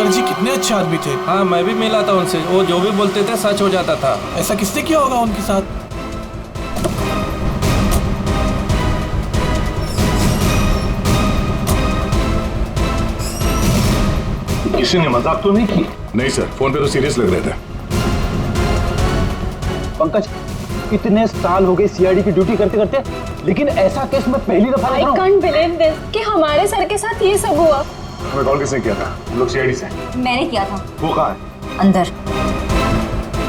Sir जी कितने अच्छे आदमी थे। हाँ, मैं भी मिला था उनसे, वो जो भी बोलते थे सच हो जाता था। ऐसा किसने किया होगा उनके साथ? किसी ने मजाक तो नहीं की? नहीं सर, फोन पे तो सीरियस लग रहे थे। पंकज, इतने साल हो गए सीआईडी की ड्यूटी करते करते, लेकिन ऐसा केस मैं पहली दफा देख रहा हूं। I can't believe this कि हमारे सर के साथ ये सब हुआ। हमें कॉल किसने किया था? हम लोग सीआईडी से। मैंने किया था। वो कहाँ है? अंदर।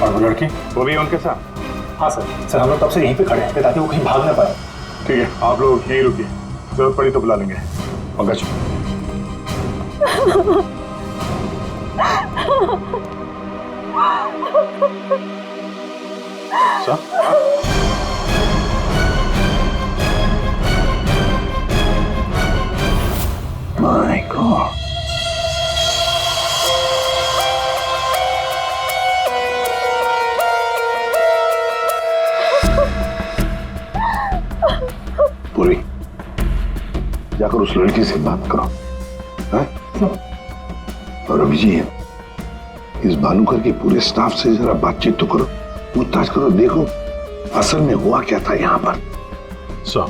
और वो लड़की, वो भी है उनके साथ? हाँ सर हम लोग तब से यहीं पे खड़े हैं ताकि वो कहीं भाग ना पाए। ठीक है, आप लोग यहीं रुकिए, जरूरत पड़ी तो बुला लेंगे। पंकज। सर? My God. पूरी, जाकर उस लड़की से बात करो। हैं? और अभिजीत, इस भानुकर के पूरे स्टाफ से जरा बातचीत तो करो, पूछताछ करो, देखो असल में हुआ क्या था यहाँ पर। सर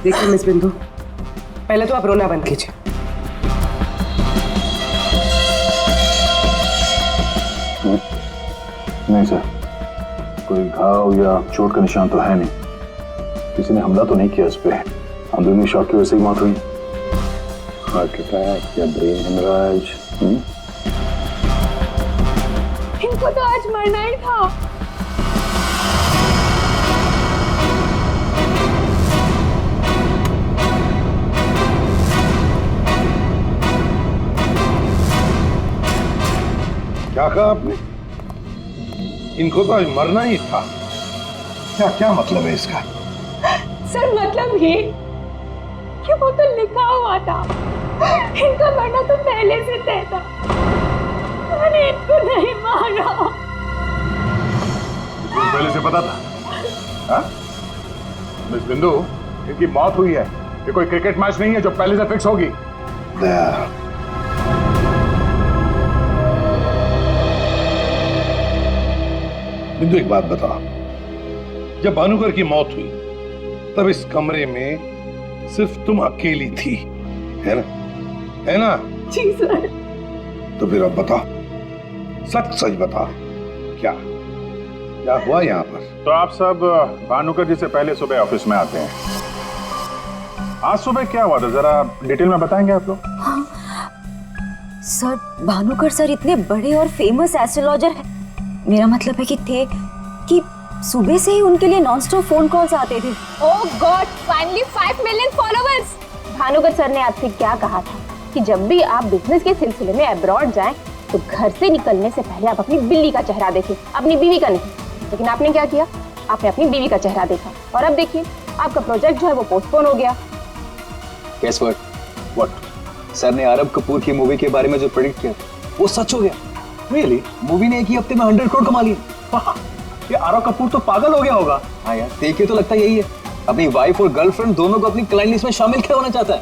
देखिए मिस बिंदु, पहले तो आप रोना बंद कीजिए। नहीं सर, कोई घाव या चोट का निशान तो है नहीं, किसी ने हमला तो नहीं किया इस पे। अंदरूनी शॉक की वजह से ही मौत हुई। हार्ट अटैक या ब्रेन हेमराइज? इनको तो आज मरना ही था। क्या कहा आपने? इनको तो आज मरना ही था। क्या क्या मतलब है इसका? सर मतलब ये कि वो तो लिखा हुआ था, इनका मरना तो पहले से तय था, मैंने इनको नहीं मारा। पहले से पता था? हाँ? मिस बिंदु, इनकी मौत हुई है, ये कोई क्रिकेट मैच नहीं है जो पहले से फिक्स होगी। बिंदु एक बात बता, जब भानुकर की मौत हुई तब इस कमरे में सिर्फ तुम अकेली थी, है ना? है ना? जी सर। तो फिर अब बता, सच सच बता, क्या क्या हुआ यहाँ पर? तो आप सब भानुकर जी से पहले सुबह ऑफिस में आते हैं। आज सुबह क्या हुआ था, जरा डिटेल में बताएंगे आप लोग? हाँ। सर, भानुकर सर इतने बड़े और फेमस एस्ट्रोलॉजर हैं, मेरा मतलब है कि सुबह से ही उनके लिए नॉनस्टॉप फोन कॉल्स आते थे। Oh God, finally 5 million followers. Bhanukar sir ने आपसे क्या कहा था कि जब भी आप बिजनेस के सिलसिले में अब्रॉड जाएं तो घर से निकलने से पहले आप अपनी बिल्ली का चेहरा देखें, अपनी बीवी का नहीं। लेकिन आपने क्या किया? आपने अपनी बीवी का चेहरा देखा और अब देखिए आपका प्रोजेक्ट जो है वो पोस्टपोन हो गया। Guess what? सर ने आरब कपूर की मूवी के बारे में जो प्रेडिक्ट किया वो सच हो गया। रियली? मूवी ने एक ही हफ्ते में 100 करोड़ कमा लिए। ये आरव कपूर तो पागल हो गया होगा। हाँ यार, देखिए तो लगता यही है, अपनी वाइफ और गर्लफ्रेंड दोनों को अपनी क्लाइंट लिस्ट में शामिल क्या होना चाहता है।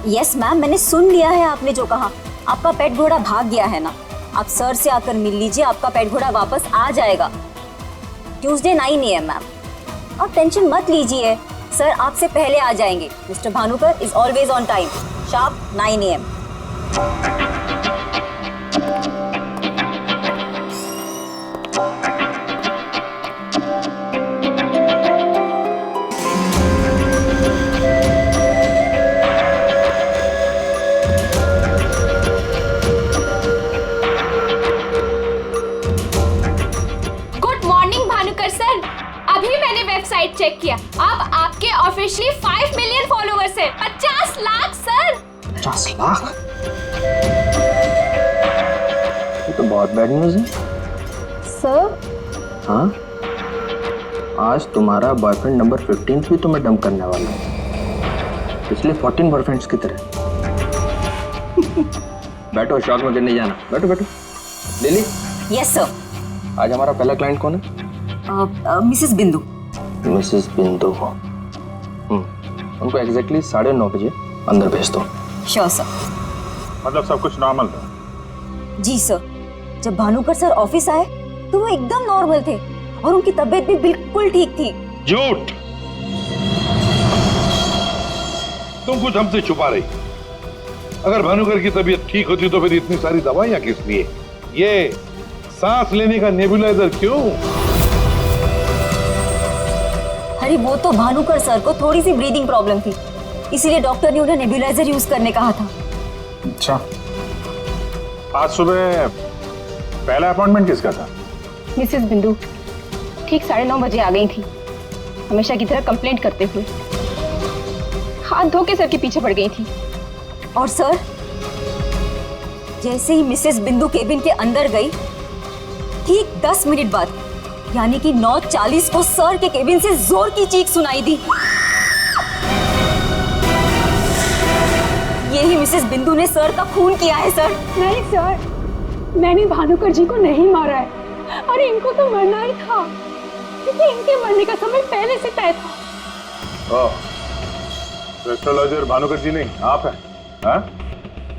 यस मैम, मैंने सुन लिया है आपने जो कहा। आपका पेट घोड़ा भाग गया है ना, आप सर से आकर मिल लीजिए, आपका पेट घोड़ा वापस आ जाएगा ट्यूसडे 9 AM मैम। आप टेंशन मत लीजिए, सर आपसे पहले आ जाएंगे। Mister Bhanukar is always on time, sharp 9 AM। Website check किया, अब आपके ऑफिशियली 5 मिलियन फॉलोअर्स हैं। 50 लाख सर। 50 लाख? ये तो बहुत बैड न्यूज़ है सर। हाँ, आज तुम्हारा बॉयफ्रेंड नंबर 15 भी तुम्हें डंप करने वाला है, पिछले 14 बॉयफ्रेंड्स की तरह। बैठो, शॉक में गिरने जाना। बैठो बैठो। लिली। Yes sir. आज हमारा पहला क्लाइंट कौन है? मिसेस बिंदु। मिसेस बिंदु को उनको एग्जैक्टली 9:30 बजे अंदर भेज दो। Sure sir. मतलब सब कुछ नॉर्मल था? जी सर, जब भानुकर सर ऑफिस आए तो वो एकदम नॉर्मल थे और उनकी तबीयत भी बिल्कुल ठीक थी। झूठ! तुम कुछ हमसे छुपा रही। अगर भानुकर की तबीयत ठीक होती तो फिर इतनी सारी दवाइयां किस लिए? ये सांस लेने का नेबुलाइजर क्यों? अरे वो तो भानुकर सर को थोड़ी सी ब्रीदिंग प्रॉब्लम थी, इसीलिए डॉक्टर ने उन्हें नेबुलाइजर यूज करने कहा था। अच्छा, आज सुबह पहला अपॉइंटमेंट किसका था? मिसेस बिंदु ठीक 9:30 बजे आ गई थी, हमेशा की तरह कंप्लेंट करते हुए। हाथ धो के सर के पीछे पड़ गई थी। और सर, जैसे ही मिसेस बिंदु केबिन के अंदर गई, ठीक 10 मिनट बाद यानी कि 9:40 को सर के केबिन से जोर की चीख सुनाई दी। यही मिसेस बिंदु ने सर का खून किया है सर। नहीं सर, मैंने भानुकर जी को नहीं मारा है। अरे इनको तो मरना ही था, क्योंकि इनके मरने का समय पहले से तय था। एस्ट्रोलॉजर भानुकर जी नहीं, आप हैं? हाँ?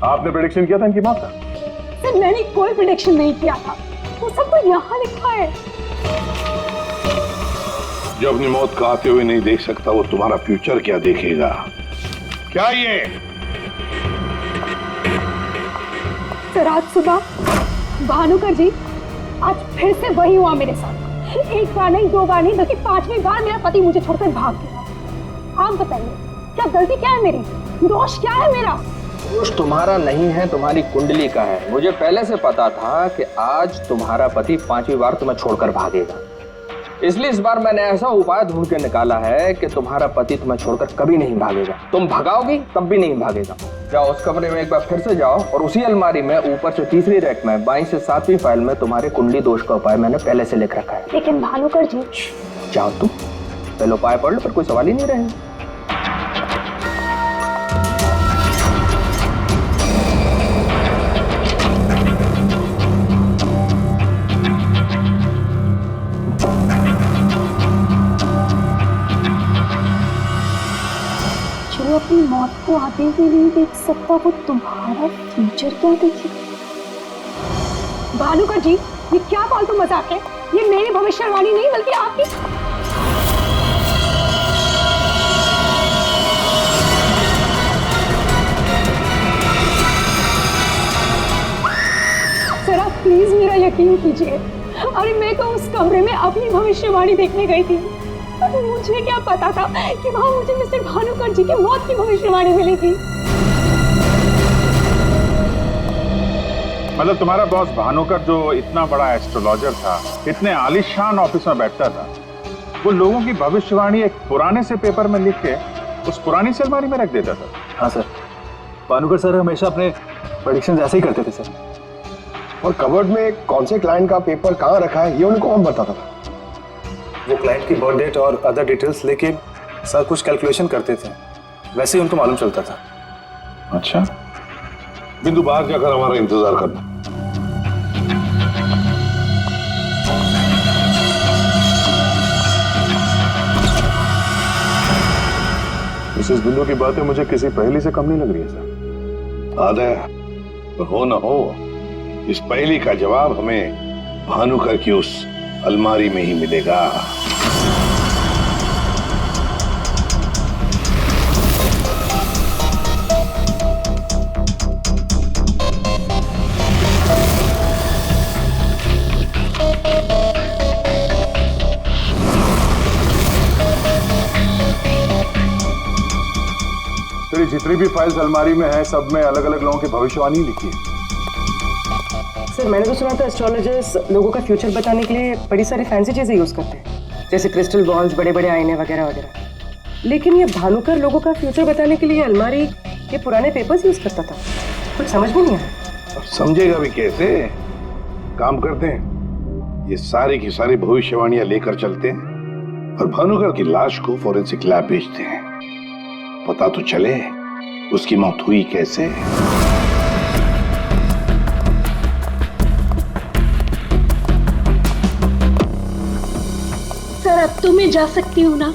आपने प्रेडिक्शन किया था इनकी मौत का? सर मैंने कोई प्रेडिक्शन नहीं किया था, वो सब तो यहाँ लिखा है। जो अपनी मौत को आते हुए नहीं देख सकता, वो तुम्हारा फ्यूचर क्या देखेगा? क्या ये? सर आज सुबह भानुकर जी, आज फिर से वही हुआ मेरे साथ। एक बार नहीं, 2 बार नहीं, बल्कि 5वीं बार मेरा पति मुझे छोड़कर भाग गया। आप बताइए, क्या गलती क्या है मेरी? दोष क्या है मेरा? दोष तुम्हारा नहीं है, तुम्हारी कुंडली का है। मुझे पहले से पता था कि आज तुम्हारा पति 5वीं बार तुम्हें छोड़कर भागेगा, इसलिए इस बार मैंने ऐसा उपाय ढूंढ के निकाला है कि तुम्हारा पति तुम्हें छोड़कर कभी नहीं भागेगा। तुम भगाओगी तब भी नहीं भागेगा। जाओ उस कमरे में एक बार फिर से जाओ, और उसी अलमारी में ऊपर से 3री रैक में 22 से 7वीं फाइल में तुम्हारे कुंडली दोष का उपाय मैंने पहले से लिख रखा है। लेकिन भानुकर जी। जाओ तुम पहले उपाय पढ़ लो, फिर कोई सवाल ही नहीं रहेगा। जो अपनी मौत को आते हुए नहीं देख सकता, वो तुम्हारा फ्यूचर क्या देखेगा? भानुकर जी, ये क्या फालतू मजाक है? ये मेरी भविष्यवाणी नहीं, बल्कि आपकी। सर आप प्लीज मेरा यकीन कीजिए। अरे मैं तो उस कमरे में अपनी भविष्यवाणी देखने गई थी। मुझे क्या पता था कि वहां मुझे मिस्टर भानुकर जी की मौत की भविष्यवाणी मिलेगी। मतलब तुम्हारा बॉस भानुकर जो इतना बड़ा एस्ट्रोलॉजर था, इतने आलीशान ऑफिस में बैठता था, वो लोगों की भविष्यवाणी एक पुराने से पेपर में लिख के उस पुरानी से अलमारी में रख देता था? हाँ सर, भानुकर सर हमेशा अपने प्रेडिक्शंस ऐसे ही करते थे सर। और कवर्ड में कौन से क्लाइंट का पेपर कहाँ रखा है ये उनको कौन बताता था? वो क्लाइंट की बर्थ डेट और अदर डिटेल्स लेके सर कुछ कैलकुलेशन करते थे, वैसे ही उनको मालूम चलता था। अच्छा, बिंदु बाहर जाकर हमारा इंतजार करना। मिसेस बिंदु की बातें मुझे किसी पहेली से कम नहीं लग रही है सर। आदे, पर हो ना हो, इस पहेली का जवाब हमें भानुकर की उस अलमारी में ही मिलेगा। तेरी जितनी भी फाइल्स अलमारी में है, सब में अलग अलग लोगों की भविष्यवाणी लिखी है। सर मैंने तो सुना था एस्ट्रोलॉजर्स लोगों का फ्यूचर बताने के लिए बड़ी सारी फैंसी चीजें यूज करते हैं, जैसे क्रिस्टल बॉल्स, बड़े बड़े आईने वगैरह वगैरह। लेकिन ये भानुकर लोगों का फ्यूचर बताने के लिए अलमारी के पुराने पेपर्स यूज करता था, कुछ समझ में नहीं आया। समझेगा भी कैसे? काम करते हैं, ये सारी की सारी भविष्यवाणियां लेकर चलते हैं और भानुकर की लाश को फॉरेंसिक लैब भेजते हैं। पता तो चले उसकी मौत हुई कैसे। सर अब तो मैं जा सकती हूँ ना?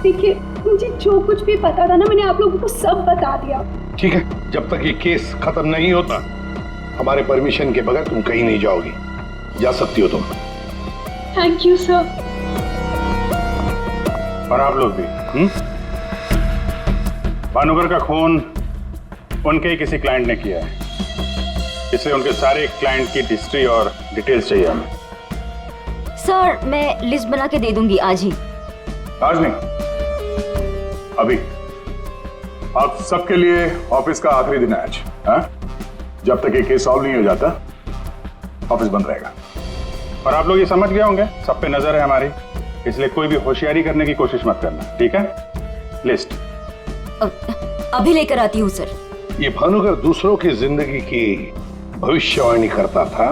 देखिए मुझे जो कुछ भी पता था ना, मैंने आप लोगों को सब बता दिया। ठीक है, जब तक ये केस खत्म नहीं होता हमारे परमिशन के बगैर तुम कहीं नहीं जाओगी। जा सकती हो तुम। Thank you sir. और आप लोग भी। भानुकर का खून उनके ही किसी क्लाइंट ने किया है, इसलिए उनके सारे क्लाइंट की हिस्ट्री और डिटेल्स चाहिए हमें। सर मैं लिस्ट बना के दे दूंगी आज ही। आज नहीं, अभी। आप सबके लिए ऑफिस का आखिरी दिन है आज। हाँ? जब तक ये केस सॉल्व नहीं हो जाता ऑफिस बंद रहेगा। और आप लोग ये समझ गए होंगे, सब पे नजर है हमारी, इसलिए कोई भी होशियारी करने की कोशिश मत करना, ठीक है? लिस्ट अभी लेकर आती हूँ सर। ये भानुकर दूसरों की जिंदगी की भविष्यवाणी करता था,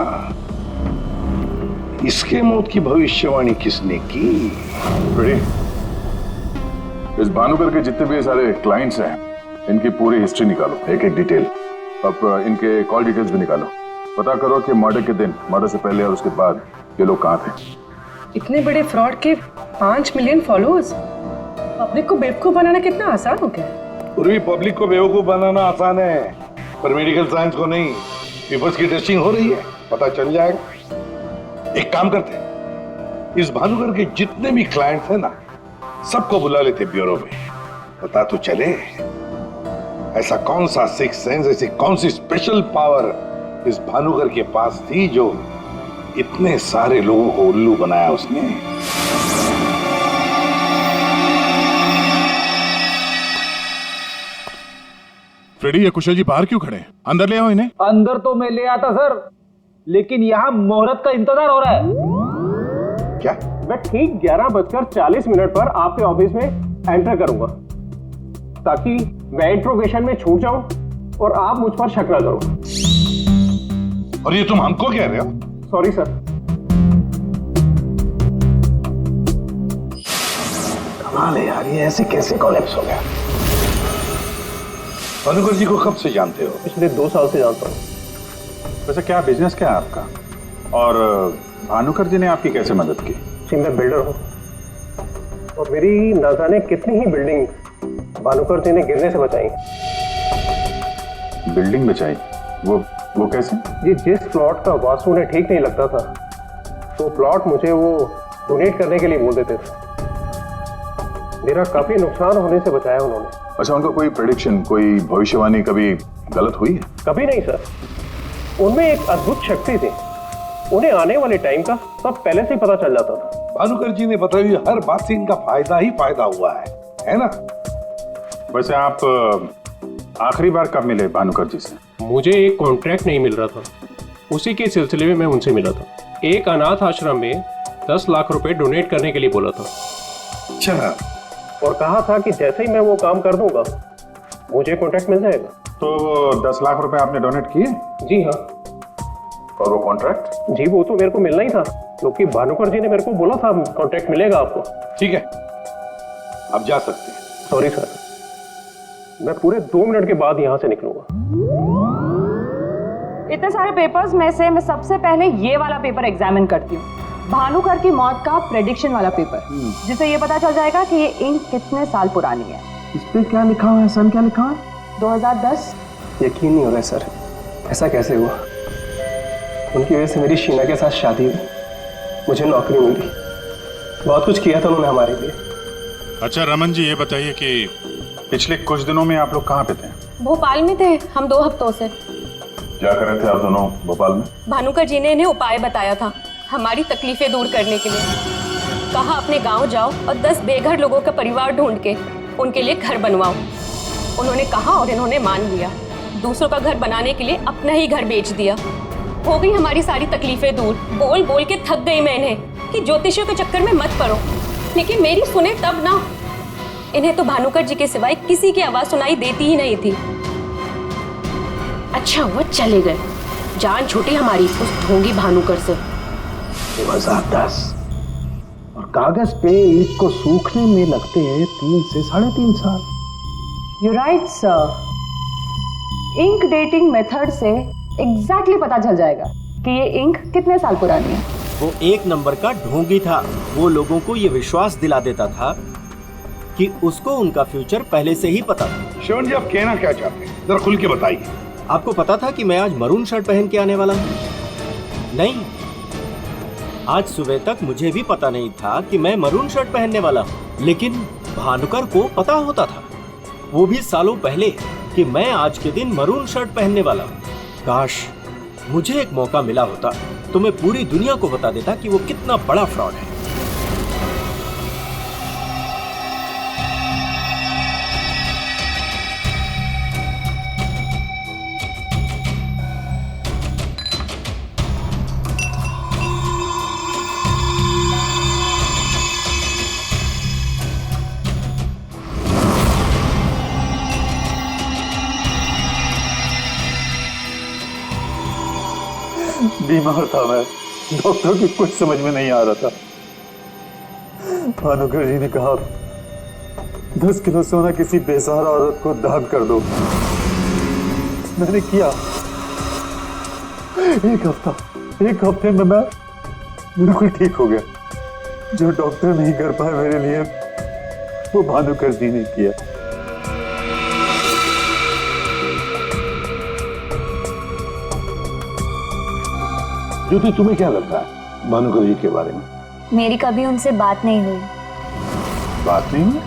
इसके मौत की भविष्यवाणी किसने की? इस भानुकर के जितने भी सारे क्लाइंट्स हैं, इनकी पूरी हिस्ट्री निकालो, एक एक डिटेल। अब इनके कॉल डिटेल्स भी निकालो। पता करो कि मर्डर के दिन, मर्डर से पहले और उसके बाद ये लोग कहाँ थे। इतने बड़े फ्रॉड के 5 मिलियन फॉलोअर्स। पब्लिक को बेवकूफ बनाना कितना आसान हो गया। पूरी पब्लिक को बेवकूफ बनाना आसान है, पर मेडिकल साइंस को नहीं। पेपर्स की टेस्टिंग हो रही है, पता चल जाएगा। एक काम करते हैं, इस भानुकर के जितने भी क्लाइंट्स हैं ना, सबको बुला लेते ब्यूरो में। पता तो चले ऐसा कौन सा सिक्स सेंस, ऐसी कौन सी स्पेशल पावर इस भानुकर के पास थी जो इतने सारे लोगों को उल्लू बनाया उसने। फ्रेडी, ये कुशल जी बाहर क्यों खड़े हैं? अंदर ले आओ इन्हें। अंदर तो मैं ले आता सर, लेकिन यहाँ मुहूर्त का इंतजार हो रहा है। क्या? मैं ठीक 11:40 पर आपके ऑफिस में एंटर करूंगा, ताकि मैं इंट्रोगेशन में छूट जाऊं और आप मुझ पर शक न करो। और ये तुम हमको कह रहे हो? Sorry sir. कमाल है यार, ये ऐसे कैसे कोलैप्स हो गया? भानुकर जी को कब से जानते हो? पिछले 2 साल से जानता हूँ। वैसे क्या बिजनेस क्या है आपका, और भानुकर जी ने आपकी कैसे मदद की? जी मैं बिल्डर हूँ, और मेरी न जाने कितनी ही बिल्डिंग भानुकर जी ने गिरने से बचाई। बिल्डिंग बचाई? वो कैसे? जी जिस प्लॉट का वास्तु उन्हें ठीक नहीं लगता था, वो प्लॉट मुझे वो डोनेट करने के लिए बोल देते थे। मेरा काफी नुकसान होने से बचाया उन्होंने। अच्छा, उनका कोई प्रेडिक्शन, कोई भविष्यवाणी कभी गलत हुई है? कभी नहीं सर, उनमें एक अद्भुत शक्ति थी। उन्हें आने वाले टाइम का सब पहले से ही पता चल जाता था। भानुकर जी ने बताई हर बात से इनका फायदा ही फायदा हुआ है ना? वैसे आप आखिरी बार कब मिले भानुकर जी से? मुझे एक कॉन्ट्रैक्ट नहीं मिल रहा था, उसी के सिलसिले में मैं उनसे मिला था। एक अनाथ आश्रम में 10 लाख रुपए डोनेट करने के लिए बोला था। अच्छा। और कहा था कि जैसे ही मैं वो काम कर दूंगा मुझे कॉन्ट्रैक्ट मिल जाएगा। तो 10 लाख रुपए आपने डोनेट किए? जी हाँ। और वो कॉन्ट्रैक्ट? जी वो तो मेरे को मिलना ही था, क्योंकि भानुकर जी ने मेरे को बोला था कॉन्ट्रैक्ट मिलेगा आपको। ठीक है, अब जा सकते हैं। सॉरी सर, मैं पूरे 2 मिनट के बाद यहाँ से निकलूंगा। इतने सारे पेपर्स में से मैं सबसे पहले ये वाला पेपर एग्जामिन करती हूँ, भानुकर की मौत का प्रेडिक्शन वाला पेपर, जिससे ये पता चल जाएगा कि ये इंक कितने साल पुरानी है। इस पे क्या लिखा हुआ है? सन क्या लिखा है? 2010। यकीन नहीं हो रहा है सर, ऐसा कैसे हुआ? उनकी वजह से मेरी शीना के साथ शादी हुई, मुझे नौकरी मिली, बहुत कुछ किया था उन्होंने हमारे लिए। अच्छा रमन जी, ये बताइए कि पिछले कुछ दिनों में आप लोग कहाँ पे थे? भोपाल में थे हम 2 हफ्तों से। क्या कर रहे थे आप दोनों भोपाल में? भानुकर जी ने इन्हें उपाय बताया था हमारी तकलीफें दूर करने के लिए। कहा अपने गांव जाओ और 10 बेघर लोगों का परिवार ढूंढ के उनके लिए घर बनवाओ। उन्होंने कहा और इन्होंने मान लिया। दूसरों का घर बनाने के लिए अपना ही घर बेच दिया। हो गई हमारी सारी तकलीफें दूर। बोल बोल के थक गई मैं इन्हें कि ज्योतिषियों के चक्कर में मत पड़ो, लेकिन मेरी सुने तब ना। इन्हें तो भानुकर जी के सिवाय किसी की आवाज सुनाई देती ही नहीं थी। अच्छा वो चले गए, जान छूटी हमारी उस ढोंगी भानुकर से। 2010 और कागज पे ईंट को सूखने में लगते हैं 3 से 3.5 साल। You right sir, ink dating method से एग्जैक्टली पता चल जाएगा कि ये इंक कितने साल पुरानी है। वो एक नंबर का ढोंगी था। वो लोगों को ये विश्वास दिला देता था कि उसको उनका फ्यूचर पहले से ही पता था। श्रवण जी, आप कहना क्या चाहते हैं, जरा खुल के बताइए। आपको पता था कि मैं आज मरून शर्ट पहन के आने वाला हूँ? नहीं, आज सुबह तक मुझे भी पता नहीं था कि मैं मरून शर्ट पहनने वाला हूँ, लेकिन भानुकर को पता होता था, वो भी सालों पहले, कि मैं आज के दिन मरून शर्ट पहनने वाला हूँ। काश मुझे एक मौका मिला होता तो मैं पूरी दुनिया को बता देता कि वो कितना बड़ा फ्रॉड है। बीमार था मैं, डॉक्टर की कुछ समझ में नहीं आ रहा था। भानुकर जी ने कहा 10 किलो सोना किसी बेसहारा औरत को दान कर दो। मैंने किया। एक हफ्ते में मैं बिल्कुल ठीक हो गया। जो डॉक्टर नहीं कर पाए मेरे लिए, वो भानुकर जी ने किया। ज्योति, तुम्हें क्या लगता है भानुकर जी के बारे में? मेरी कभी उनसे बात नहीं हुई। बात नहीं हुई?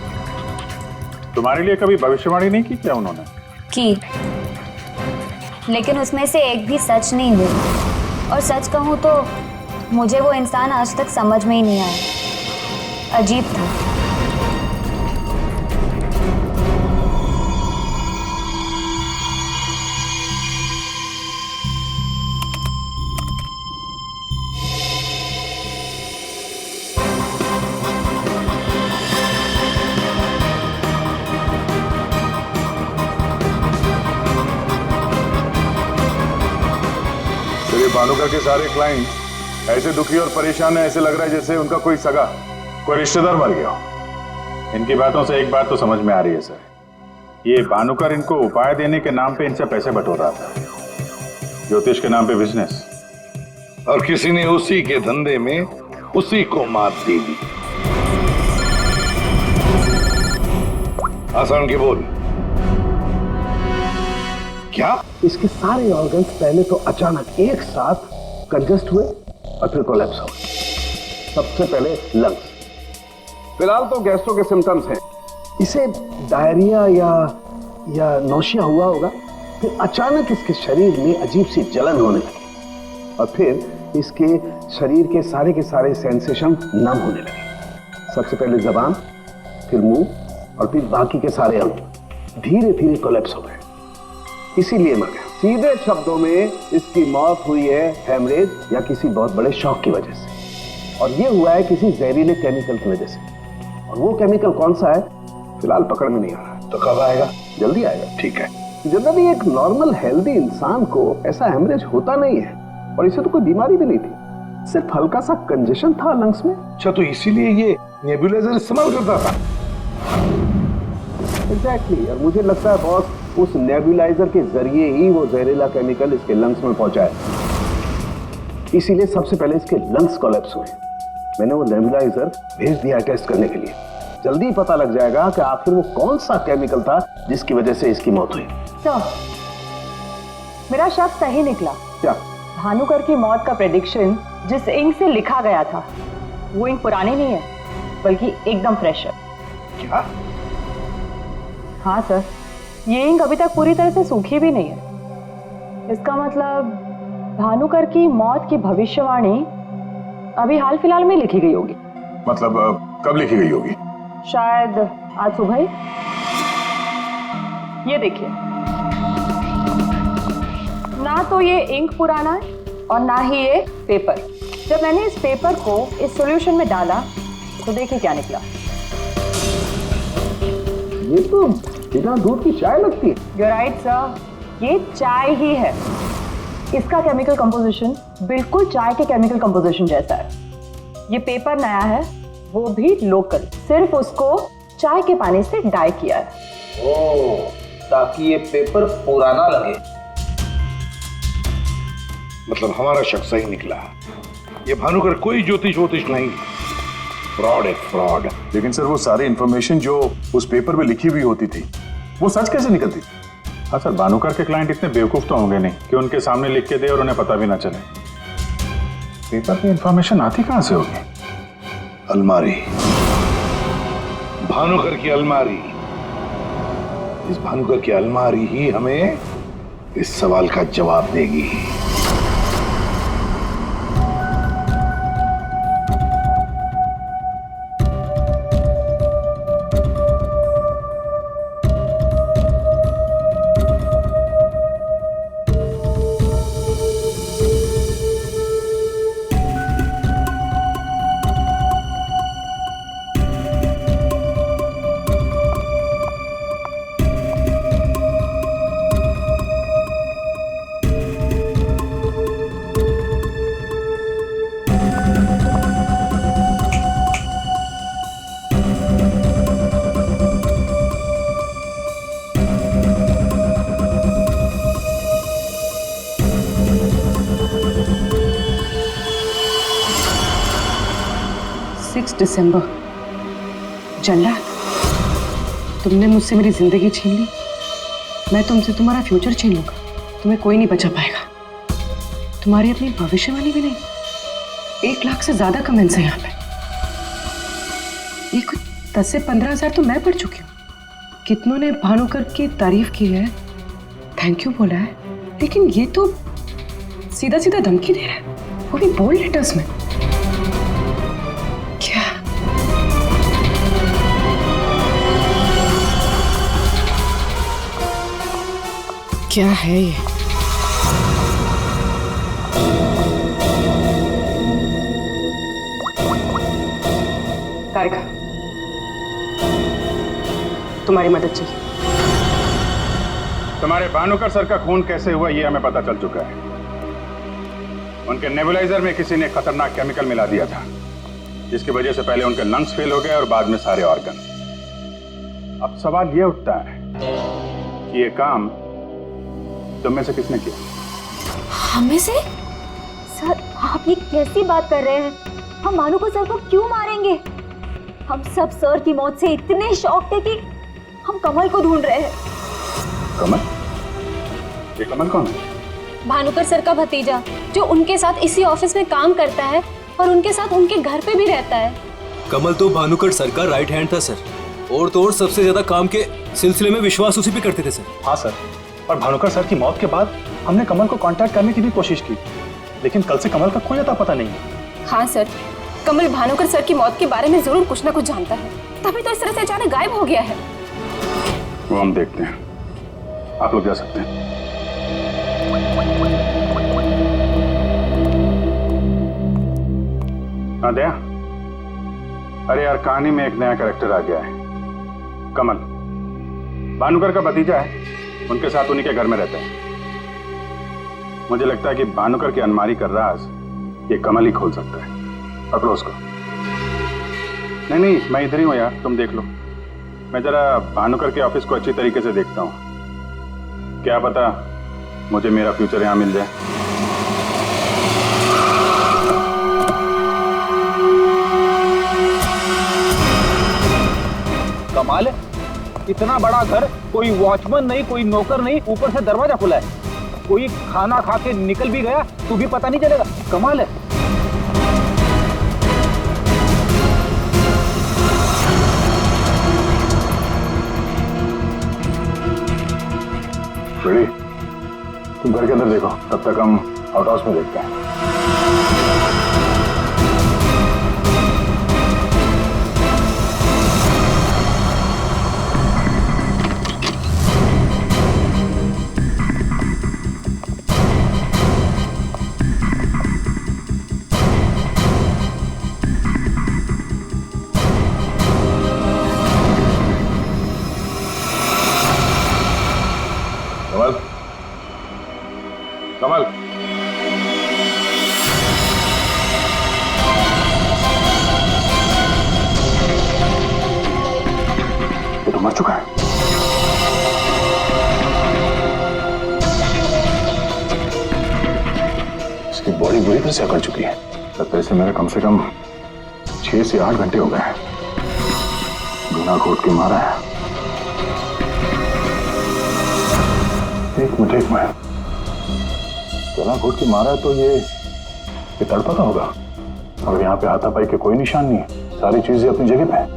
तुम्हारे लिए कभी भविष्यवाणी नहीं की क्या उन्होंने? की, लेकिन उसमें से एक भी सच नहीं हुई। और सच कहूं तो मुझे वो इंसान आज तक समझ में ही नहीं आया। अजीब था। भानुकर के सारे क्लाइंट ऐसे दुखी और परेशान है, ऐसे लग रहा है जैसे उनका कोई सगा, कोई रिश्तेदार मर गया हो। इनकी बातों से एक बात तो समझ में आ रही है सर, ये भानुकर इनको उपाय देने के नाम पे इनसे पैसे बटोर रहा था, ज्योतिष के नाम पे बिजनेस, और किसी ने उसी के धंधे में उसी को मात दे दी। आसान के बोल। क्या? इसके सारे ऑर्गन्स पहले तो अचानक एक साथ कंजस्ट हुए और फिर कोलैप्स हो गए। सबसे पहले लंग्स। फिलहाल तो गैस्ट्रो के सिम्टम्स हैं। इसे डायरिया या नौशिया हुआ होगा। फिर अचानक इसके शरीर में अजीब सी जलन होने लगी और फिर इसके शरीर के सारे सेंसेशन नम होने लगे। सबसे पहले जबान, फिर मुंह और फिर बाकी के सारे अंग धीरे धीरे कोलैप्स हो गए। इसीलिए मर गया। सीधे शब्दों में इसकी मौत हुई है हेमरेज या किसी बहुत बड़े शॉक की वजह से, और ये हुआ है किसी जहरीले केमिकल की वजह से। और वो केमिकल कौन सा है फिलहाल पकड़ में नहीं आ रहा। तो कब आएगा? जल्दी आएगा। ठीक है। जनरली एक नॉर्मल हेल्दी इंसान को ऐसा हेमरेज होता नहीं है, और इसे तो कोई बीमारी भी नहीं थी, सिर्फ हल्का सा कंजेशन था लंग्स में। अच्छा, तो इसीलिए ये नेबुलाइजर इस्तेमाल करता था? एग्जैक्टली। और मुझे लगता है बॉस, उस नेबुलाइजर के जरिए ही वो जहरीला केमिकल इसके लंग्स में पहुंचा है। इसीलिए सबसे पहले इसके लंग्स कोलैप्स हुए। मैंने वो नेबुलाइजर भेज दिया टेस्ट करने के लिए। जल्दी पता लग जाएगा कि आखिर वो कौन सा केमिकल था जिसकी वजह से इसकी मौत हुई। सर, मेरा शक सही निकला। क्या? भानुकर की मौत का प्रेडिक्शन जिस इंक से लिखा गया था, वो इंक पुरानी नहीं है, बल्कि एकदम फ्रेश है। क्या? हाँ सर, ये इंक अभी तक पूरी तरह से सूखी भी नहीं है। इसका मतलब भानुकर की मौत की भविष्यवाणी अभी हाल फिलहाल में लिखी गई होगी। मतलब कब लिखी गई होगी? शायद आज सुबह ही। ये देखिए, ना तो ये इंक पुराना है और ना ही ये पेपर। जब मैंने इस पेपर को इस सॉल्यूशन में डाला तो देखिए क्या निकला। ये तो बिना दूध की चाय लगती है। You're right, sir. ये चाय ही है। इसका केमिकल कंपोजिशन बिल्कुल चाय के केमिकल कंपोजिशन जैसा है। ये पेपर नया है, वो भी लोकल, सिर्फ उसको चाय के पानी से डाई किया है। ओह, ताकि ये पेपर पुराना लगे। मतलब हमारा शक सही निकला। ये भानुकर कोई ज्योतिष नहीं, फ्रॉड है, फ्रॉड। लेकिन सर वो सारी इंफॉर्मेशन जो उस पेपर में लिखी हुई होती थी वो सच कैसे निकलती? हाँ सर, भानुकर के क्लाइंट इतने बेवकूफ तो होंगे नहीं कि उनके सामने लिख के दे और उन्हें पता भी ना चले। पेपर में इंफॉर्मेशन आती कहां से होगी? अलमारी, भानुकर की अलमारी। इस भानुकर की अलमारी ही हमें इस सवाल का जवाब देगी। दिसंबर। जल्लाद, तुमने मुझसे मेरी जिंदगी छीन ली, मैं तुमसे तुम्हारा फ्यूचर छीन लूंगा। तुम्हें कोई नहीं बचा पाएगा। तुम्हारी अपनी भविष्यवाणी भी नहीं। 1 लाख से ज्यादा कमेंट्स हैं यहाँ पे। ये कुछ 10 से 15 हजार तो मैं पढ़ चुकी हूँ। कितनों ने भानुकर की तारीफ की है, थैंक यू बोला है, लेकिन ये तो सीधा सीधा धमकी दे रहा है, वो भी बोल्ड लेटर्स में। क्या है ये? तारिका, तुम्हारी मदद चाहिए। तुम्हारे भानुकर सर का खून कैसे हुआ ये हमें पता चल चुका है। उनके नेबुलाइजर में किसी ने खतरनाक केमिकल मिला दिया था, जिसकी वजह से पहले उनके लंग्स फेल हो गए और बाद में सारे ऑर्गन। अब सवाल ये उठता है कि ये काम तुम में से किसने किया? हमें से? सर, आप ये कैसी बात कर रहे हैं? हम भानुकर सर को क्यों मारेंगे? हम सब सर की मौत से इतने शॉक थे कि हम कमल को ढूंढ रहे हैं। कमल? ये कमल कौन है? भानुकर सर का भतीजा, जो उनके साथ इसी ऑफिस में काम करता है और उनके साथ उनके घर पे भी रहता है। कमल तो भानुकर सर का राइट हैंड था सर, और तो और सबसे ज्यादा काम के सिलसिले में विश्वास उसी पे करते थे सर। हाँ सर, और भानुकर सर की मौत के बाद हमने कमल को कांटेक्ट करने की भी कोशिश की, लेकिन कल से कमल का कोई अता पता नहीं है। हाँ सर, कमल भानुकर सर की मौत के बारे में जरूर कुछ ना कुछ जानता है, तभी तो इस तरह से अचानक गायब हो गया है। वो हम देखते हैं, आप लोग जा सकते हैं। हाँ दया, अरे यार, कहानी में एक नया कैरेक्टर आ गया है, कमल। भानुकर का भतीजा है, उनके साथ उन्हीं के घर में रहता है। मुझे लगता है कि भानुकर की अलमारी का राज ये कमल ही खोल सकता है। पकड़ो उसको। नहीं, मैं इधर ही हूँ यार, तुम देख लो। मैं जरा भानुकर के ऑफिस को अच्छी तरीके से देखता हूँ, क्या पता मुझे मेरा फ्यूचर यहाँ मिल जाए। कमाल है, इतना बड़ा घर, कोई वॉचमैन नहीं, कोई नौकर नहीं, ऊपर से दरवाजा खुला है। कोई खाना खा के निकल भी गया तो भी पता नहीं चलेगा। कमाल है। रेडी? तुम घर के अंदर देखो, तब तक हम आउट हाउस में देखते हैं। कमल, कमल, ये तो मर चुका है। इसकी बॉडी बुरी तरह से अकड़ चुकी है। लगता है इसे मेरे कम से कम 6 से 8 घंटे हो गए हैं। गुना घोट के मारा है। एक मिनट गला घोट के मारा है तो ये तड़पाता होगा। और यहाँ पे हाथापाई के कोई निशान नहीं है, सारी चीजें अपनी जगह पे हैं।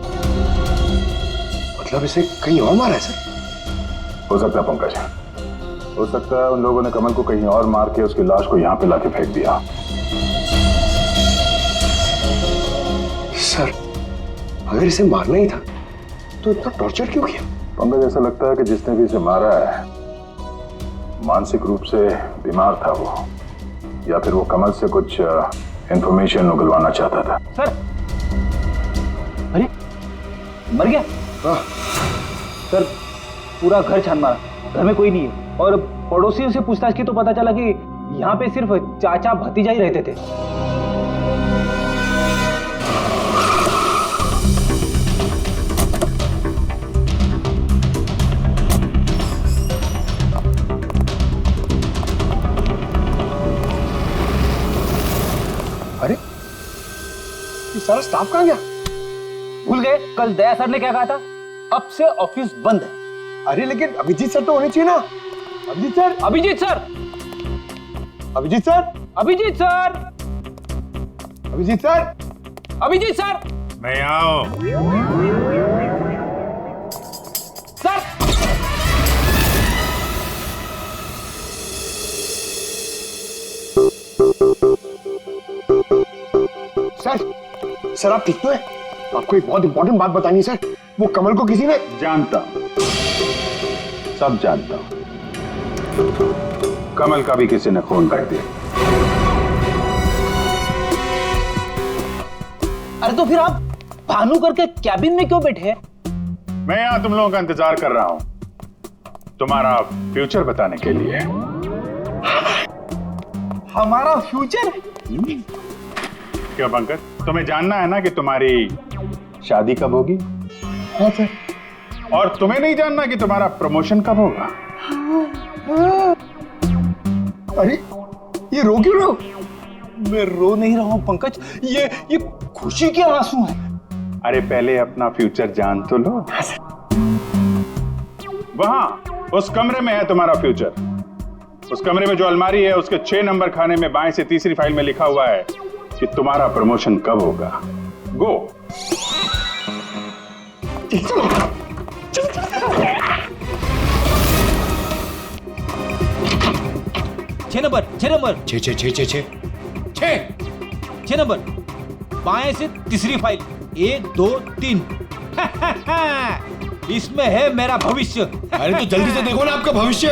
मतलब इसे कहीं और मारा है सर? हो सकता है पंकज, हो सकता है उन लोगों ने कमल को कहीं और मार के उसकी लाश को यहाँ पे लाके फेंक दिया। सर अगर इसे मारना ही था तो इतना टॉर्चर क्यों किया? पंकज, ऐसा लगता है कि जिसने भी इसे मारा है मानसिक रूप से बीमार था वो, या फिर वो कमल से कुछ इंफॉर्मेशन उगलवाना चाहता था। सर, अरे मर गया? सर पूरा घर छान मारा, घर में कोई नहीं है, और पड़ोसियों से पूछताछ की तो पता चला कि यहाँ पे सिर्फ चाचा भतीजा ही रहते थे। अरे ये सारा स्टाफ कहाँ गया? भूल गए कल दया सर ने क्या कहा था? अब से ऑफिस बंद है। अरे लेकिन अभिजीत सर तो होने चाहिए ना। Abhijit sir, Abhijit sir, Abhijit sir, Abhijit sir, Abhijit sir, Abhijit sir, मैं आओ। सर सर, सर आप ठीक तो है? आपको एक बहुत इंपॉर्टेंट बात बतानी है सर। वो कमल को किसी ने... जानता हूं, सब जानता हूं। कमल का भी किसी ने खून कर दिया। अरे तो फिर आप भानुकर के कैबिन में क्यों बैठे हैं? मैं यहां तुम लोगों का इंतजार कर रहा हूं, तुम्हारा फ्यूचर बताने के लिए। हमारा फ्यूचर? क्यों पंकज, तुम्हें जानना है ना कि तुम्हारी शादी कब होगी? हाँ सर। और तुम्हें नहीं जानना कि तुम्हारा प्रमोशन कब होगा? अरे ये रो क्यों रहे हो? मैं रो नहीं रहा हूं पंकज, ये खुशी के आंसू हैं। अरे पहले अपना फ्यूचर जान तो लो। वहां उस कमरे में है तुम्हारा फ्यूचर। उस कमरे में जो अलमारी है उसके 6 नंबर खाने में बाएं से तीसरी फाइल में लिखा हुआ है कि तुम्हारा प्रमोशन कब होगा। गो। 6 नंबर, 6 नंबर, 6 नंबर, बाएं से तीसरी फाइल, 1 2 3। इसमें है मेरा भविष्य। अरे तो जल्दी से देखो ना आपका भविष्य।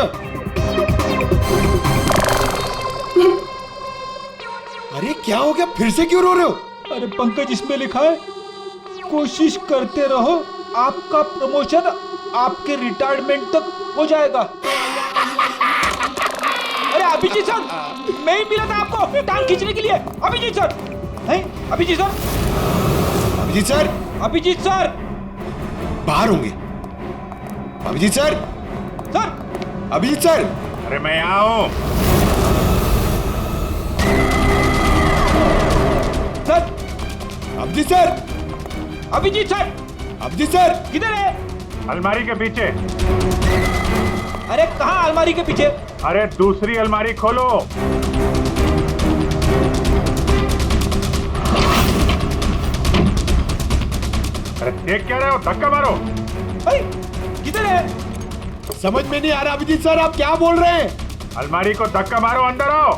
अरे क्या हो गया, फिर से क्यों रो रहे हो? अरे पंकज, इसमें लिखा है कोशिश करते रहो, आपका प्रमोशन आपके रिटायरमेंट तक हो जाएगा। अरे अभिजीत सर, मैं ही मिला था आपको टांग खींचने के लिए। अभिजीत सर, नहीं Abhijit sir, Abhijit sir, Abhijit sir बाहर होंगे। Abhijit sir, sir, Abhijit sir. अरे मैं यहाँ हूं। Sir, Abhijit sir, Abhijit sir, Abhijit sir किधर है? अलमारी के पीछे। अरे कहाँ अलमारी के पीछे? अरे दूसरी अलमारी खोलो। अरे देख क्या रहे हो, धक्का मारो। किधर है? समझ में नहीं आ रहा अभिजीत सर, आप क्या बोल रहे हैं? अलमारी को धक्का मारो, अंदर आओ।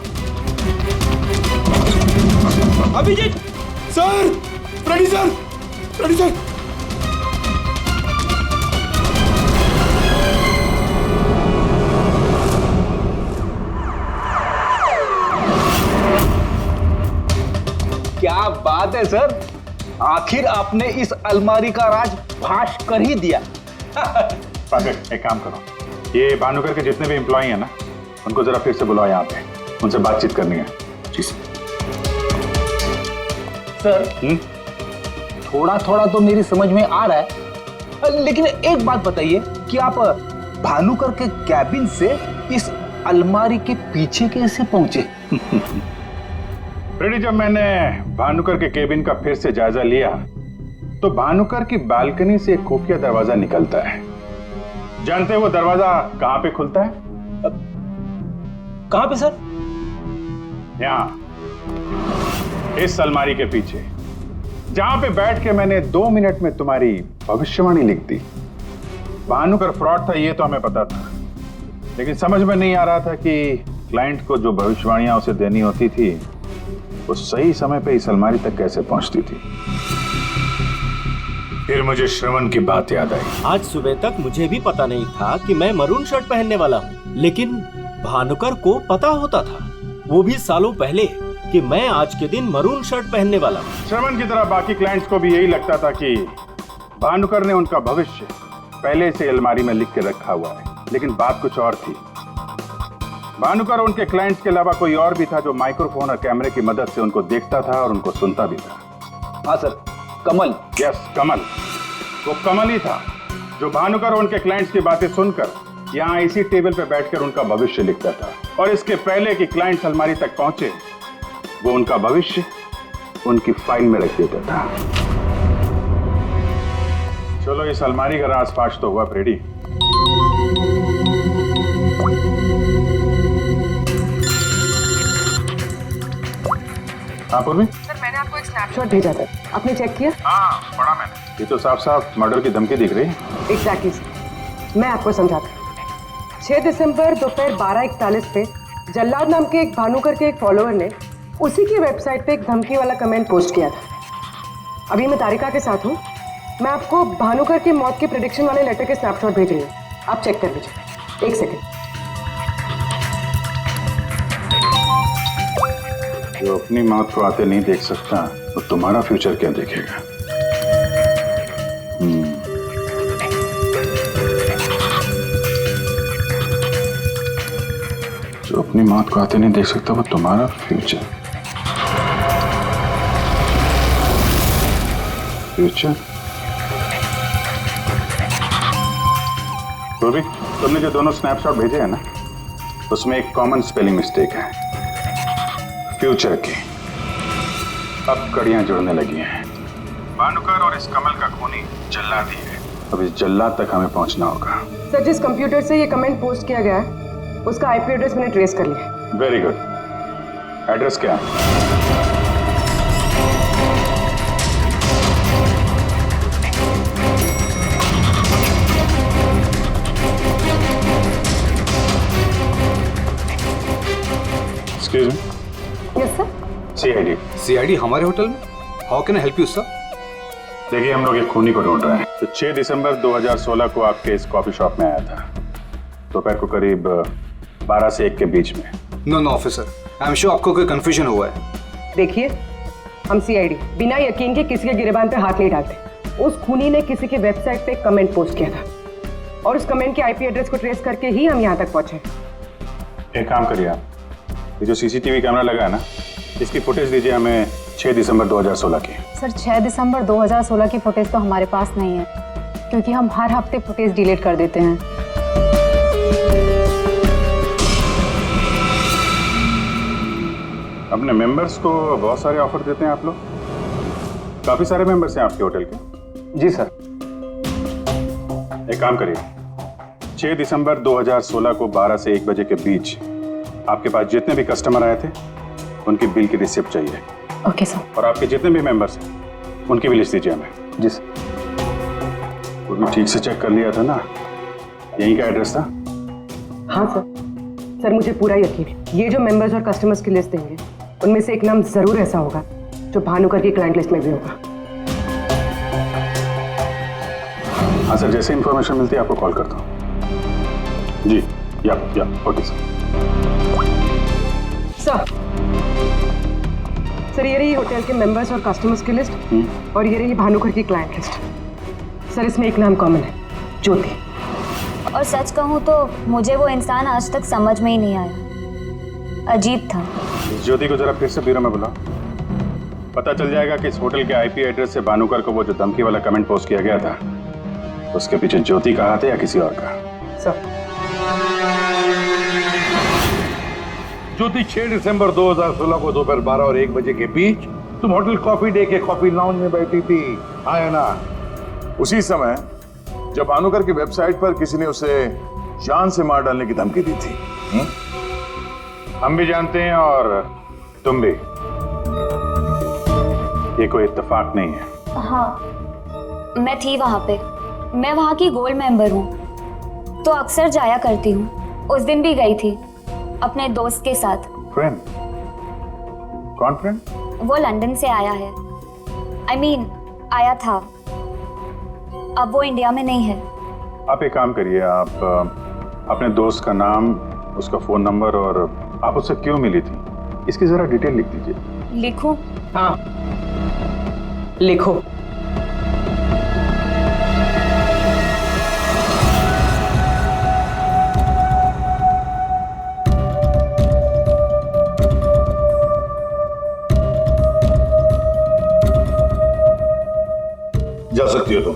Abhijit sir, ready sir, ready sir. क्या बात है सर, आखिर आपने इस अलमारी का राज फाश कर ही दिया। पागल, एक काम करो, ये भानुकर के जितने भी एम्प्लॉय हैं ना, उनको जरा फिर से बुलाओ यहाँ पे, उनसे बातचीत करनी है। जी सर, थोड़ा थोड़ा तो मेरी समझ में आ रहा है, लेकिन एक बात बताइए कि आप भानुकर के कैबिन से इस अलमारी के पीछे कैसे पहुंचे? फ्रेडी, जब मैंने भानुकर के केबिन का फिर से जायजा लिया तो भानुकर की बालकनी से एक खुफिया दरवाजा निकलता है। जानते हैं वो दरवाजा कहां पे खुलता है? कहां पे सर? यहां, इस अलमारी के पीछे, जहां पे बैठ के मैंने 2 मिनट में तुम्हारी भविष्यवाणी लिख दी। भानुकर फ्रॉड था ये तो हमें पता था, लेकिन समझ में नहीं आ रहा था कि क्लाइंट को जो भविष्यवाणियां उसे देनी होती थी वो सही समय पे इस अलमारी तक कैसे पहुंचती थी। फिर मुझे श्रवण की बात याद आई। आज सुबह तक मुझे भी पता नहीं था कि मैं मरून शर्ट पहनने वाला हूँ, लेकिन भानुकर को पता होता था, वो भी सालों पहले, कि मैं आज के दिन मरून शर्ट पहनने वाला हूँ। श्रवण की तरह बाकी क्लाइंट्स को भी यही लगता था कि भानुकर ने उनका भविष्य पहले से अलमारी में लिख के रखा हुआ है, लेकिन बात कुछ और थी। भानुकर और उनके क्लाइंट्स के अलावा कोई और भी था जो माइक्रोफोन और कैमरे की मदद से उनको देखता था और उनको सुनता भी था। हाँ सर, कमल। यस, कमल। वो कमल ही था जो भानुकर और उनके क्लाइंट्स की बातें सुनकर यहाँ इसी टेबल पे बैठकर उनका भविष्य लिखता था, और इसके पहले कि क्लाइंट्स अलमारी तक पहुंचे वो उनका भविष्य उनकी फाइल में रख देता था। चलो, इस अलमारी का राज फाश तो हुआ फ्रेडी। हाँ पूर्वी? सर, मैंने आपको एक स्नैपशॉट भेजा था, आपने चेक किया? हाँ, पढ़ा मैंने। ये तो साफ साफ मर्डर की धमकी दिख रही है। एग्जैक्टली सर, मैं आपको समझाता हूँ। 6 दिसंबर दोपहर 12:41 पे जल्लाद नाम के एक भानुकर के एक फॉलोअर ने उसी की वेबसाइट पे एक धमकी वाला कमेंट पोस्ट किया था। अभी मैं तारिका के साथ हूँ, मैं आपको भानुकर की मौत के प्रेडिक्शन वाले लेटर के स्नैपशॉट भेज रही हूँ, आप चेक कर लीजिए। 1 सेकेंड। जो अपनी मौत को आते नहीं देख सकता वो तुम्हारा फ्यूचर क्या देखेगा? जो अपनी मौत को आते नहीं देख सकता वो तुम्हारा फ्यूचर। फ्यूचर? तो भी तुमने जो दोनों स्नैपशॉट भेजे हैं ना, उसमें एक कॉमन स्पेलिंग मिस्टेक है, फ्यूचर की। अब कड़ियां जुड़ने लगी हैं। भानुकर और इस कमल का खूनी जल्लाद ही है। अब इस जल्लाद तक हमें पहुंचना होगा। सर, जिस कंप्यूटर से ये कमेंट पोस्ट किया गया है उसका आईपी एड्रेस मैंने ट्रेस कर लिया। Very good. एड्रेस क्या है? Excuse me. Yes sir. CID. CID हमारे होटल में? How can I help you sir? देखिए, हम लोग एक खूनी को ढूंढ रहे हैं तो 6 दिसंबर 2016 को आपके इस कॉफी शॉप में आया था, दोपहर को करीब 12 से 1 के बीच में। No officer, I am sure आपको कोई कंफ्यूजन हुआ है। देखिए, हम सीआईडी बिना यकीन के किसी के गिरेबान पे हाथ नहीं डालते। उस खूनी ने किसी की वेबसाइट पे कमेंट पोस्ट किया था और उस कमेंट के आईपी एड्रेस को ट्रेस करके ही हम यहाँ तक पहुंचे। एक काम करिए आप, ये जो सीसीटीवी कैमरा लगा है ना, इसकी फुटेज दीजिए हमें 6 दिसंबर 2016 की। सर, 6 दिसंबर 2016 की फुटेज तो हमारे पास नहीं है, क्योंकि हम हर हफ्ते फुटेज डिलीट कर देते हैं। अपने मेंबर्स को बहुत सारे ऑफर देते हैं आप लोग? काफी सारे मेंबर्स हैं आपके होटल के? जी सर। एक काम करिए, 6 दिसंबर 2016 को 12 से 1 बजे के बीच आपके पास जितने भी कस्टमर आए थे उनकी बिल की रिसिप्ट चाहिए। Okay sir. और आपके जितने भी मेंबर्स हैं उनकी भी लिस्ट दीजिए हमें। जी सर। वो भी ठीक से चेक कर लिया था ना? यहीं का एड्रेस था? हाँ सर। सर, मुझे पूरा यकीन है ये जो मेंबर्स और कस्टमर्स की लिस्ट देंगे उनमें से एक नाम जरूर ऐसा होगा जो भानुकर की क्लाइंट लिस्ट में भी होगा। हाँ सर, जैसे इंफॉर्मेशन मिलती है आपको कॉल करता हूँ। जी, या ओके सर। सर, ये रही होटल के मेंबर्स और कस्टमर्स की लिस्ट और ये रही भानुकर की क्लाइंट लिस्ट। सर, इसमें एक नाम कॉमन है, ज्योति। और सच कहूँ तो मुझे वो इंसान आज तक समझ में ही नहीं आया, अजीब था। इस ज्योति को जरा फिर से ब्यूरो में बुलाओ, पता चल जाएगा कि इस होटल के आईपी एड्रेस से भानुकर को वो जो धमकी वाला कमेंट पोस्ट किया गया था उसके पीछे ज्योति का हाथ है या किसी और का। सर, ज्योति 6 दिसंबर 2016 को दोपहर 12 और 1 बजे के बीच तुम होटल कॉफी डे के कॉफी लाउंज में बैठी थी, हाँ ना? उसी समय जब भानुकर की वेबसाइट पर किसी ने उसे जान से मार डालने की धमकी दी थी। हम भी जानते हैं और तुम भी। ये कोई इत्तेफाक नहीं है। हाँ, मैं थी वहां पे। मैं वहां की गोल्ड मेंबर हूँ, तो अक्सर जाया करती हूँ। उस दिन भी गई थी अपने दोस्त के साथ। फ्रेंड? कौन फ्रेंड? वो लंदन से आया है। I mean, आया था। अब वो इंडिया में नहीं है। आप एक काम करिए, आप अपने दोस्त का नाम, उसका फोन नंबर और आप उससे क्यों मिली थी, इसकी जरा डिटेल लिख दीजिए। लिखूं? हाँ, लिखो। जा सकती हो तुम।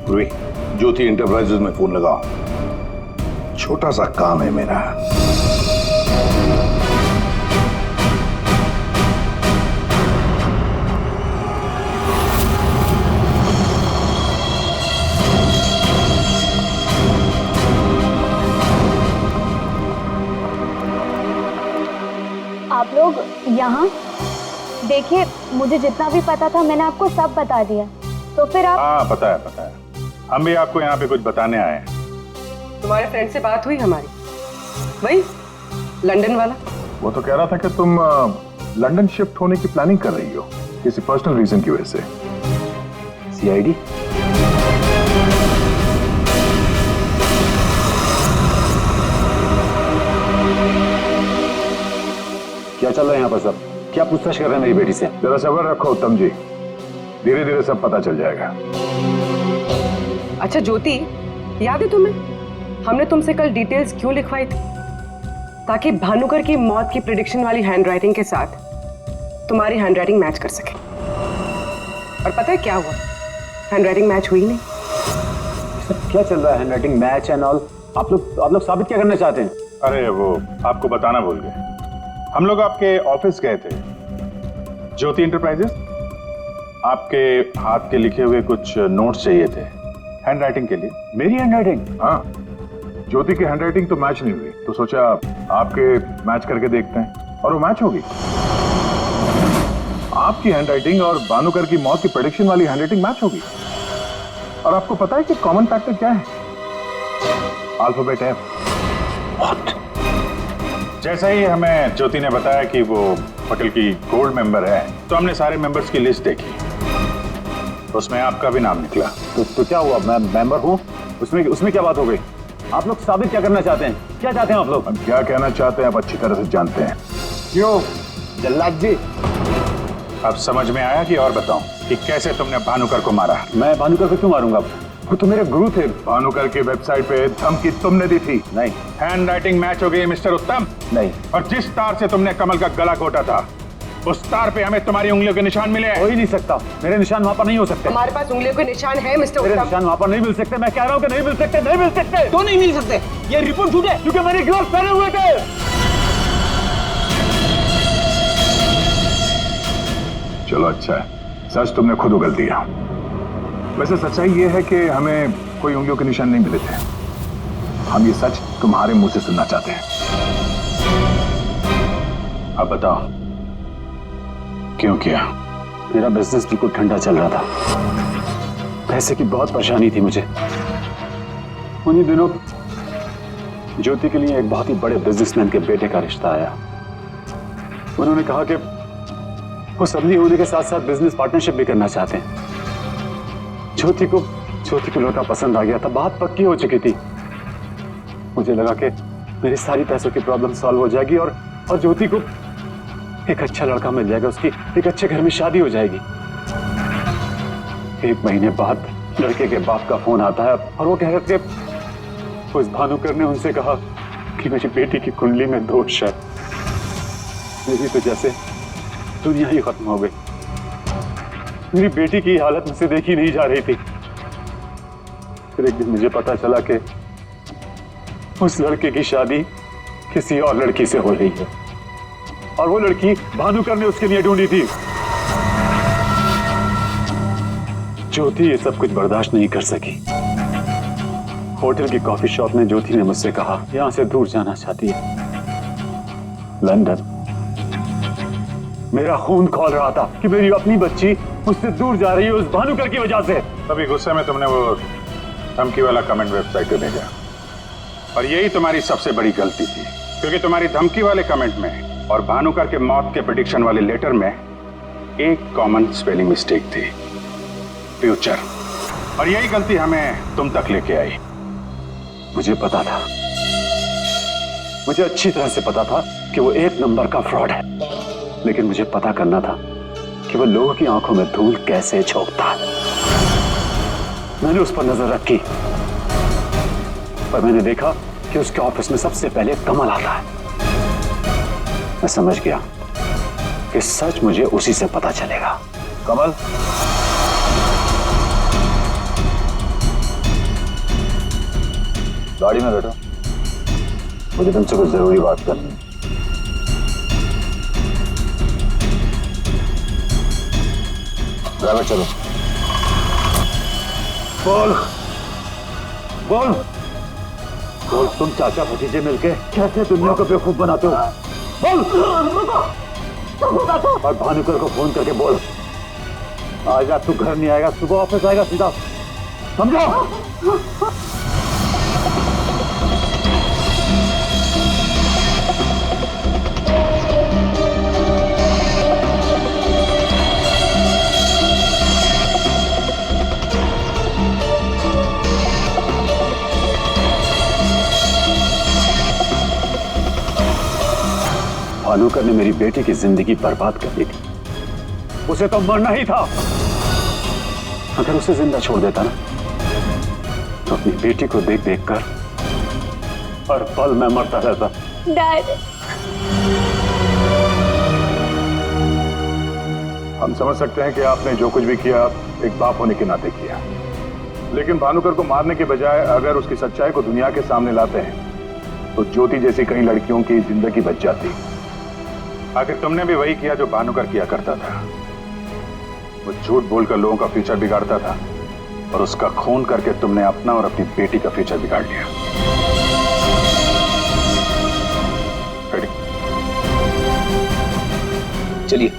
पूर्वी, ज्योति इंटरप्राइजेज में फोन लगाओ, छोटा सा काम है मेरा। आप लोग यहाँ देखिए, मुझे जितना भी पता था मैंने आपको सब बता दिया, तो फिर आप। हाँ, पता है पता है, हम भी आपको यहाँ पे कुछ बताने आए हैं। तुम्हारे फ्रेंड से बात हुई हमारी, वही लंदन वाला? वो तो कह रहा था कि तुम लंदन शिफ्ट होने की प्लानिंग कर रही हो किसी पर्सनल रीजन की वजह से। सीआईडी? क्या चल रहा है यहाँ पर सब? क्या पूछताछ कर रहे हैं मेरी बेटी से? जरा सब्र रखो उत्तम जी, धीरे धीरे सब पता चल जाएगा। अच्छा ज्योति, याद है तुम्हें हमने तुमसे कल डिटेल्स क्यों लिखवाई थी? ताकि भानुकर की मौत की प्रेडिक्शन वाली हैंडराइटिंग के साथ तुम्हारी हैंडराइटिंग मैच कर सके। और पता है क्या हुआ? हैंडराइटिंग मैच हुई नहीं। क्या चल रहा है हैंडराइटिंग मैच एंड ऑल? आप लोग साबित क्या करना चाहते हैं? अरे वो आपको बताना भूल गए, हम लोग आपके ऑफिस गए थे, ज्योति इंटरप्राइजेस। आपके हाथ के लिखे हुए कुछ नोट्स चाहिए थे हैंडराइटिंग के लिए। मेरी हैंडराइटिंग? हाँ, ज्योति की हैंडराइटिंग तो मैच नहीं हुई, तो सोचा आपके मैच करके देखते हैं, और वो मैच होगी। आपकी हैंडराइटिंग और भानुकर की मौत की प्रेडिक्शन वाली हैंडराइटिंग मैच होगी। और आपको पता है कि कॉमन फैक्टर क्या है? Alphabet F. जैसा ही हमें ज्योति ने बताया कि वो होटल की गोल्ड मेंबर है, तो हमने सारे मेंबर्स की लिस्ट देखी, उसमें आपका भी नाम निकला। तो क्या हुआ? मैं मेंबर हूँ, उसमें क्या बात हो गई? आप लोग साबित क्या करना चाहते हैं? क्या चाहते हैं आप लोग? हम क्या कहना चाहते हैं आप अच्छी तरह से जानते हैं। क्यों जल्लाद जी? अब समझ में आया कि और बताऊं कि कैसे तुमने भानुकर को मारा? मैं भानुकर को क्यों मारूंगा? वो तो मेरे गुरु थे। भानुकर की वेबसाइट पे धमकी तुमने दी थी। नहीं। हैंडराइटिंग मैच हो गई मिस्टर उत्तम? नहीं। और जिस तार से तुमने कमल का गला घोटा था, उस तार पे हमें तुम्हारी उंगलियों के निशान मिले। हो ही नहीं सकता, मेरे निशान वहां पर नहीं हो सकते। हमारे पास उंगलियों के निशान है मिस्टर उत्तम। मेरे निशान वहां पर नहीं मिल सकते। मैं कह रहा हूँ कि नहीं मिल सकते, नहीं मिल सकते। तो नहीं मिल सकते, ये रिपोर्ट झूठ है, क्योंकि मैंने ग्लव्स पहने हुए थे। चलो अच्छा है, सच तुमने खुद उगल दिया। वैसे सच्चाई ये है कि हमें कोई उंगलियों के निशान नहीं मिले थे। हम ये सच तुम्हारे मुंह से सुनना चाहते हैं। अब बताओ क्यों किया? मेरा बिजनेस बिल्कुल ठंडा चल रहा था, पैसे की बहुत परेशानी थी मुझे। उन्हीं दिनों ज्योति के लिए एक बहुत ही बड़े बिजनेसमैन के बेटे का रिश्ता आया। उन्होंने कहा कि वो सदली होने के साथ साथ बिजनेस पार्टनरशिप भी करना चाहते हैं। ज्योति को लड़का पसंद आ गया था, बात पक्की हो चुकी थी। मुझे लगा कि मेरी सारी पैसों की प्रॉब्लम सॉल्व हो जाएगी और ज्योति को एक अच्छा लड़का मिल जाएगा, उसकी एक अच्छे घर में शादी हो जाएगी। 1 महीने बाद लड़के के बाप का फोन आता है और वो कह रहे थे उस भानुकर ने उनसे कहा कि मेरी बेटी की कुंडली में दोष है। मेरी तो जैसे दुनिया ही खत्म हो गई। मेरी बेटी की हालत मुझसे देखी नहीं जा रही थी। फिर एक दिन मुझे पता चला कि उस लड़के की शादी किसी और लड़की से हो रही है, और वो लड़की भानुकर ने उसके लिए ढूंढी थी। ज्योति ये सब कुछ बर्दाश्त नहीं कर सकी। होटल की कॉफी शॉप में ज्योति ने मुझसे कहा यहां से दूर जाना चाहती है, लंदन। मेरा खून खौल रहा था कि मेरी अपनी बच्ची मुझसे दूर जा रही है उस भानुकर की वजह से। तभी गुस्से में तुमने वो धमकी वाला कमेंट वेबसाइट पे भेजा, और यही तुम्हारी सबसे बड़ी गलती थी, क्योंकि तुम्हारी धमकी वाले कमेंट में और भानुकर के मौत के प्रेडिक्शन वाले लेटर में एक कॉमन स्पेलिंग मिस्टेक थी, फ्यूचर। और यही गलती हमें तुम तक लेके आई। मुझे पता था, मुझे अच्छी तरह से पता था कि वो एक नंबर का फ्रॉड है, लेकिन मुझे पता करना था कि वो लोगों की आंखों में धूल कैसे झोंकता है। मैंने उस पर नजर रखी, पर मैंने देखा कि उसके ऑफिस में सबसे पहले कमल आता है। मैं समझ गया कि सच मुझे उसी से पता चलेगा। कमल, गाड़ी में बैठो, मुझे तुमसे कुछ जरूरी बात करनी है। ड्राइवर चलो। बोल बोल बोल, तुम चाचा भतीजे मिलके कैसे दुनिया को बेवकूफ बनाते हो? बोल। और भानुकर को फोन करके बोल आज रात तू घर नहीं आएगा, सुबह ऑफिस आएगा सीधा, समझो? भानुकर ने मेरी बेटी की जिंदगी बर्बाद कर दी थी, उसे तो मरना ही था। अगर उसे जिंदा छोड़ देता ना, तो अपनी बेटी को देख देख कर हर पल मैं मरता रहता। डैड, हम समझ सकते हैं कि आपने जो कुछ भी किया एक बाप होने के नाते किया, लेकिन भानुकर को मारने के बजाय अगर उसकी सच्चाई को दुनिया के सामने लाते हैं तो ज्योति जैसी कई लड़कियों की जिंदगी बच जाती। आखिर तुमने भी वही किया जो भानुकर किया करता था। वो झूठ बोलकर लोगों का फ्यूचर बिगाड़ता था, और उसका खून करके तुमने अपना और अपनी बेटी का फ्यूचर बिगाड़ लिया। चलिए।